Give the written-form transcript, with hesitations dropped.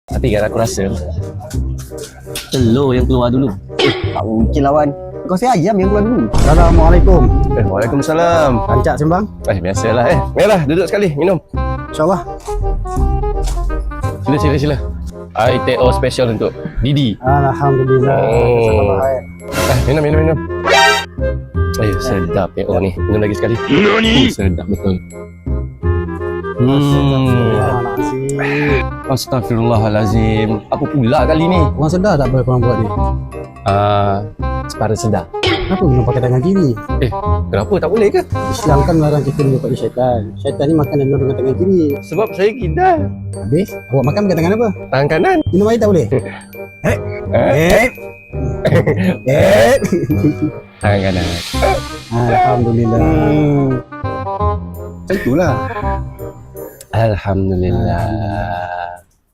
Tapi kan aku rasa telur yang keluar dulu. Tak mungkin lawan. Kau saya ayam yang keluar dulu. Assalamualaikum. Waalaikumsalam. Rancak sembang? Biasalah Merah, duduk sekali, minum. InsyaAllah. Sila. I take all special untuk Didi. Alhamdulillah. Oh. Minum. Sedap ni. Minum lagi sekali. Sedap betul. Astaghfirullahalazim. Apa pula kali ni? Orang sedar tak apa korang buat ni? Separa sedar. Kenapa minum pakai tangan kiri? Kenapa tak boleh ke? Islam kan larang kita minum pakai syaitan. Syaitan ni makan dan minum dengan tangan kiri. Sebab saya gila. Habis, awak makan pakai tangan apa? Tangan kanan. Minum air tak boleh? Tangan kanan. Alhamdulillah. Macam itulah. Alhamdulillah.